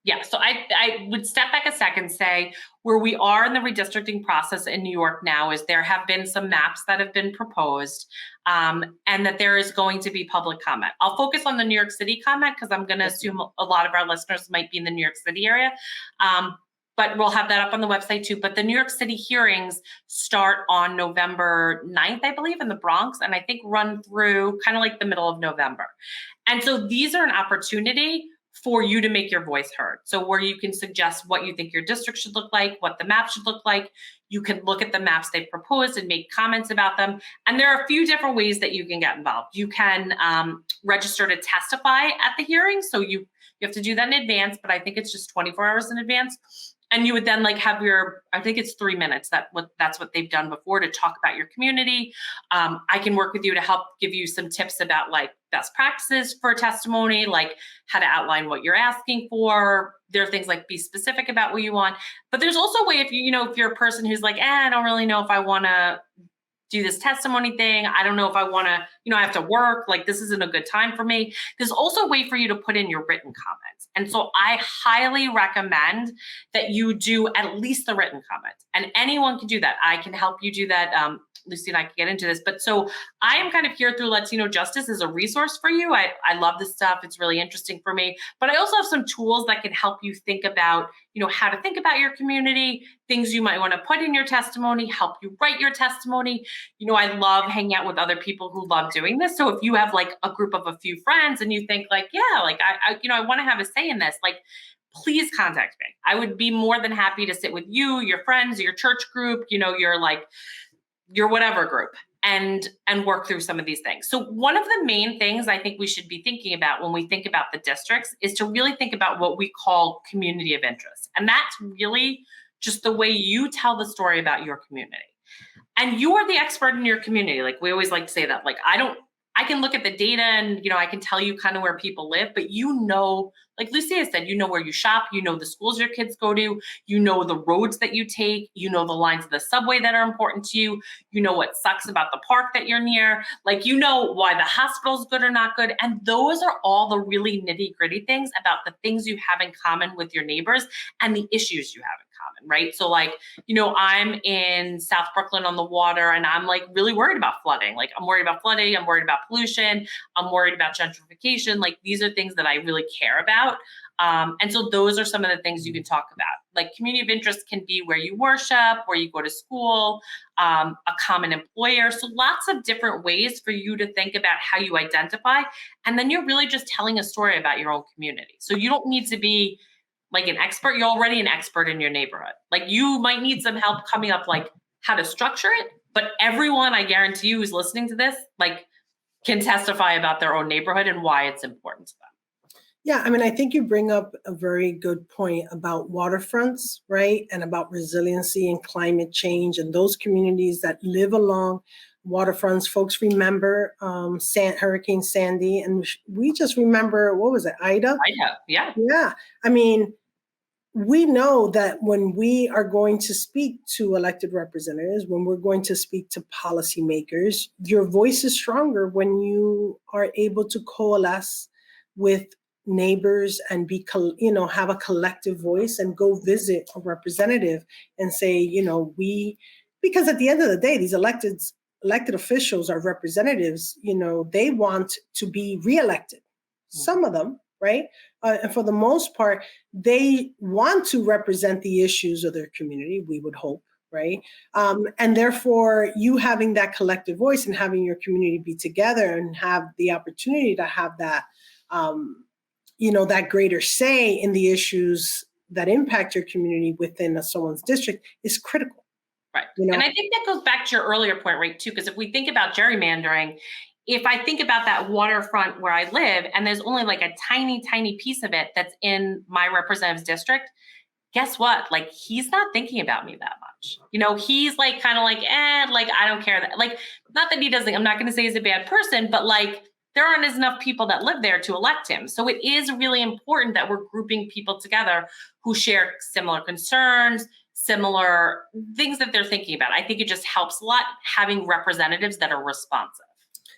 Yeah, so I would step back a second, say where we are in the redistricting process in New York now is there have been some maps that have been proposed, and that there is going to be public comment. I'll focus on the New York City comment because I'm going to assume a lot of our listeners might be in the New York City area, but we'll have that up on the website too. But the New York City hearings start on November 9th, I believe, in the Bronx, and I think run through kind of like the middle of November. And so these are an opportunity for you to make your voice heard. So where you can suggest what you think your district should look like, what the map should look like. You can look at the maps they've proposed and make comments about them. And there are a few different ways that you can get involved. You can register to testify at the hearing. So you have to do that in advance, but I think it's just 24 hours in advance. And you would then like have I think it's 3 minutes. That's what they've done before to talk about your community. I can work with you to help give you some tips about like best practices for testimony, like how to outline what you're asking for. There are things like be specific about what you want. But there's also a way if you're a person who's like, I don't really know if I want to do this testimony thing. I don't know if I want to, I have to work, like this isn't a good time for me. There's also a way for you to put in your written comments. And so I highly recommend that you do at least the written comments, and anyone can do that. I can help you do that. Lucy and I can get into this, but so I am kind of here through LatinoJustice as a resource for you. I love this stuff. It's really interesting for me, but I also have some tools that can help you think about, how to think about your community, things you might want to put in your testimony, help you write your testimony. I love hanging out with other people who love doing this. So if you have like a group of a few friends and you think like, yeah, like I want to have a say in this, like, please contact me. I would be more than happy to sit with you, your friends, your church group, your whatever group, and work through some of these things. So one of the main things I think we should be thinking about when we think about the districts is to really think about what we call community of interest. And that's really just the way you tell the story about your community. And you are the expert in your community. Like we always like to say that, like, I can look at the data and, I can tell you kind of where people live, but like Lucia said, where you shop, the schools your kids go to, the roads that you take, the lines of the subway that are important to you, what sucks about the park that you're near, like, why the hospital's good or not good. And those are all the really nitty gritty things about the things you have in common with your neighbors and the issues you have in common, right? So like, I'm in South Brooklyn on the water and I'm like really worried about flooding. Like I'm worried about flooding, I'm worried about pollution, I'm worried about gentrification. Like these are things that I really care about. And so those are some of the things you can talk about. Like community of interest can be where you worship, where you go to school, a common employer. So lots of different ways for you to think about how you identify. And then you're really just telling a story about your own community. So you don't need to be like an expert. You're already an expert in your neighborhood. Like you might need some help coming up, like how to structure it. But everyone, I guarantee you, who's listening to this, like can testify about their own neighborhood and why it's important to them. Yeah, I mean, I think you bring up a very good point about waterfronts, right? And about resiliency and climate change and those communities that live along waterfronts. Folks remember Hurricane Sandy, and we just remember, what was it, Ida? Ida, yeah. Yeah, I mean, we know that when we are going to speak to elected representatives, when we're going to speak to policymakers, your voice is stronger when you are able to coalesce with neighbors and have a collective voice and go visit a representative and say, because at the end of the day, these elected officials are representatives, they want to be reelected. Some of them, right? And for the most part, they want to represent the issues of their community, we would hope, right? And therefore, you having that collective voice and having your community be together and have the opportunity to have that, that greater say in the issues that impact your community within someone's district is critical. Right. And I think that goes back to your earlier point, right, too, because if we think about gerrymandering, if I think about that waterfront where I live and there's only like a tiny, tiny piece of it that's in my representative's district, guess what? Like, he's not thinking about me that much. He's like, kind of like, like, I don't care. Like, not that he doesn't, I'm not going to say he's a bad person, but like, there aren't enough people that live there to elect him. So it is really important that we're grouping people together who share similar concerns, similar things that they're thinking about. I think it just helps a lot having representatives that are responsive.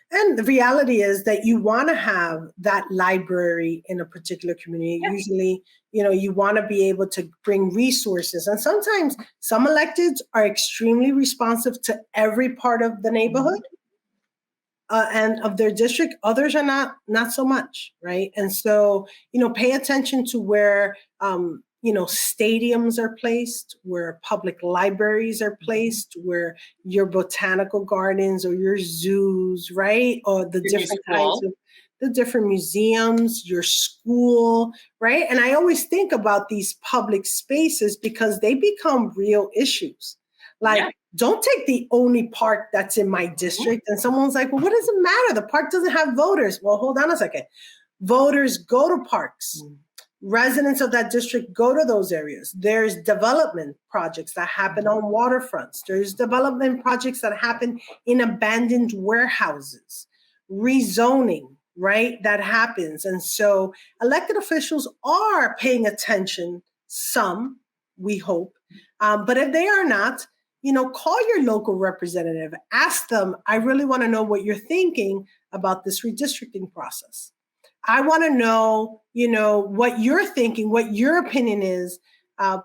And the reality is that you want to have that library in a particular community. Yep. Usually, you want to be able to bring resources. And sometimes some electeds are extremely responsive to every part of the neighborhood. And of their district, others are not so much, right? And so, pay attention to where, stadiums are placed, where public libraries are placed, where your botanical gardens or your zoos, right? Or the different kinds of the different museums, your school, right? And I always think about these public spaces because they become real issues. Like, don't take the only park that's in my district. And someone's like, well, what does it matter? The park doesn't have voters. Well, hold on a second. Voters go to parks. Residents of that district go to those areas. There's development projects that happen on waterfronts. There's development projects that happen in abandoned warehouses, rezoning, right? That happens. And so elected officials are paying attention, some, we hope. But if they are not, call your local representative, ask them, I really want to know what you're thinking about this redistricting process. I want to know, what you're thinking, what your opinion is,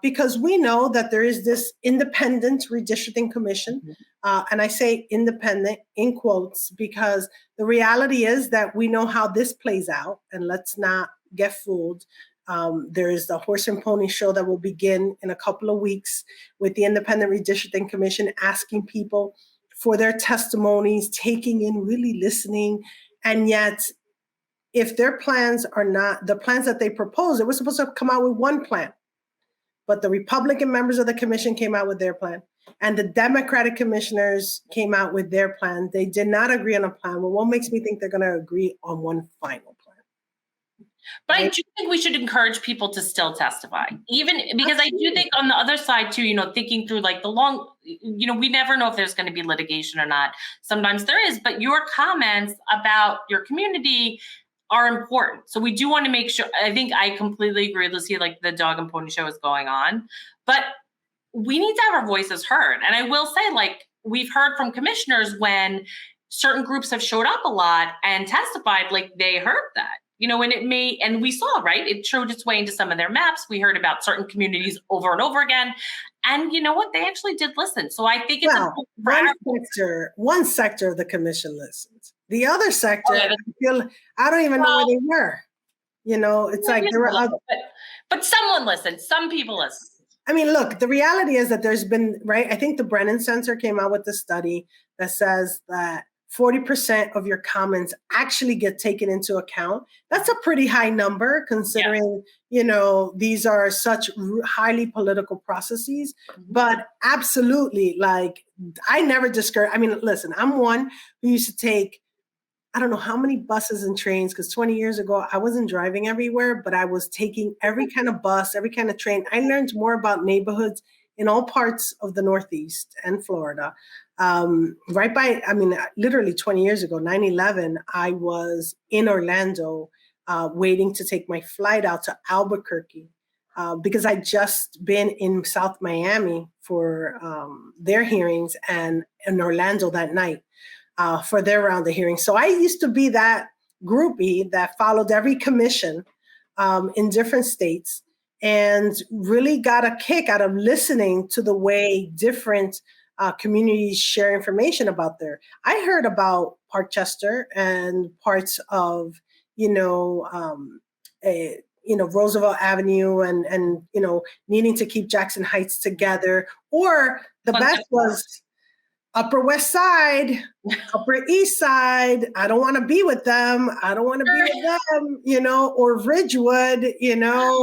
because we know that there is this independent redistricting commission. And I say independent in quotes, because the reality is that we know how this plays out, and let's not get fooled. There is the horse and pony show that will begin in a couple of weeks with the Independent Redistricting Commission asking people for their testimonies, taking in, really listening. And yet, if their plans are not the plans that they propose, it was supposed to come out with one plan. But the Republican members of the commission came out with their plan, and the Democratic commissioners came out with their plan. They did not agree on a plan. Well, what makes me think they're going to agree on one final plan? But I do think we should encourage people to still testify, even because I do think on the other side too, thinking through like the long, we never know if there's going to be litigation or not. Sometimes there is, but your comments about your community are important. So we do want to make sure, I think I completely agree, Lucia, like the dog and pony show is going on, but we need to have our voices heard. And I will say, like, we've heard from commissioners when certain groups have showed up a lot and testified, like they heard that. And we saw, right? It showed its way into some of their maps. We heard about certain communities over and over again. And you know what? They actually did listen. So I think it's one sector of the commission listens. The other sector, I don't even know where they were. It's like there were but someone listened. Some people listen. I mean, look, the reality is that there's been, right? I think the Brennan Center came out with a study that says that 40% of your comments actually get taken into account. That's a pretty high number considering, these are such highly political processes. But absolutely, like, I never discourage. I mean, listen, I'm one who used to take, I don't know how many buses and trains, because 20 years ago, I wasn't driving everywhere, but I was taking every kind of bus, every kind of train. I learned more about neighborhoods in all parts of the Northeast and Florida. Literally 20 years ago, 9/11, I was in Orlando waiting to take my flight out to Albuquerque because I'd just been in South Miami for their hearings and in Orlando that night. For their round of hearings. So I used to be that groupie that followed every commission in different states and really got a kick out of listening to the way different communities share information about I heard about Parkchester and parts of, Roosevelt Avenue and needing to keep Jackson Heights together. Or the best was Upper West Side, Upper East Side, I don't want to be with them. I don't want to be with them, or Ridgewood,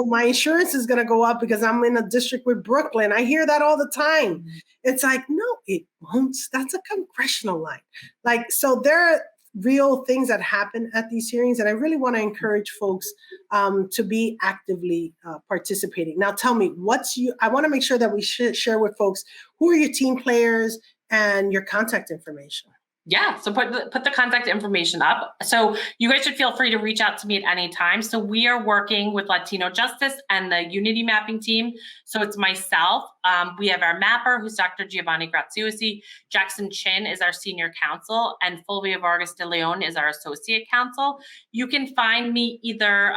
my insurance is going to go up because I'm in a district with Brooklyn. I hear that all the time. It's like, no, it won't. That's a congressional line. Like, so there are real things that happen at these hearings. And I really want to encourage folks to be actively participating. Now, tell me, I want to make sure that we share with folks, who are your team players and your contact information? Yeah, so put the contact information up. So you guys should feel free to reach out to me at any time. So we are working with LatinoJustice and the Unity Mapping team. So it's myself. We have our mapper, who's Dr. Giovanni Graziosi. Jackson Chin is our senior counsel, and Fulvia Vargas de Leon is our associate counsel. You can find me either,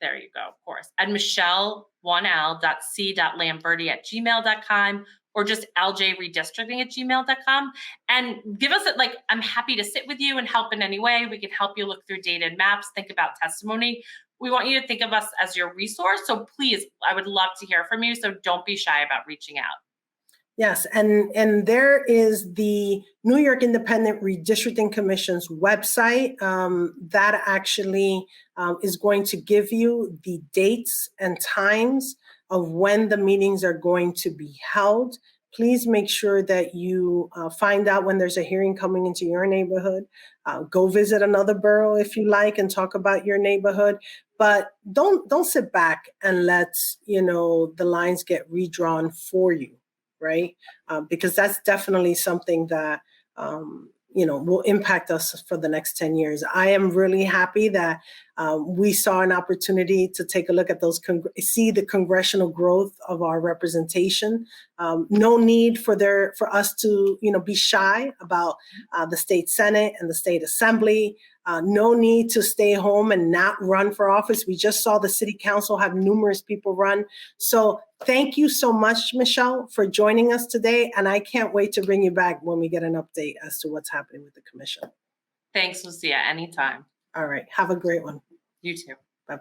there you go, of course, at michelle1l.c.lamberti@gmail.com, or just ljredistricting@gmail.com. And give us I'm happy to sit with you and help in any way. We can help you look through data and maps, think about testimony. We want you to think of us as your resource. So please, I would love to hear from you. So don't be shy about reaching out. Yes, and there is the New York Independent Redistricting Commission's website that actually is going to give you the dates and times of when the meetings are going to be held. Please make sure that you find out when there's a hearing coming into your neighborhood. Go visit another borough if you like and talk about your neighborhood. But don't sit back and let the lines get redrawn for you, right? Because that's definitely something that will impact us for the next 10 years. I am really happy that we saw an opportunity to take a look at see the congressional growth of our representation. No need for us to be shy about the state Senate and the state Assembly. No need to stay home and not run for office. We just saw the city council have numerous people run. So thank you so much, Michelle, for joining us today. And I can't wait to bring you back when we get an update as to what's happening with the commission. Thanks, Lucia. Anytime. All right. Have a great one. You too. Bye-bye.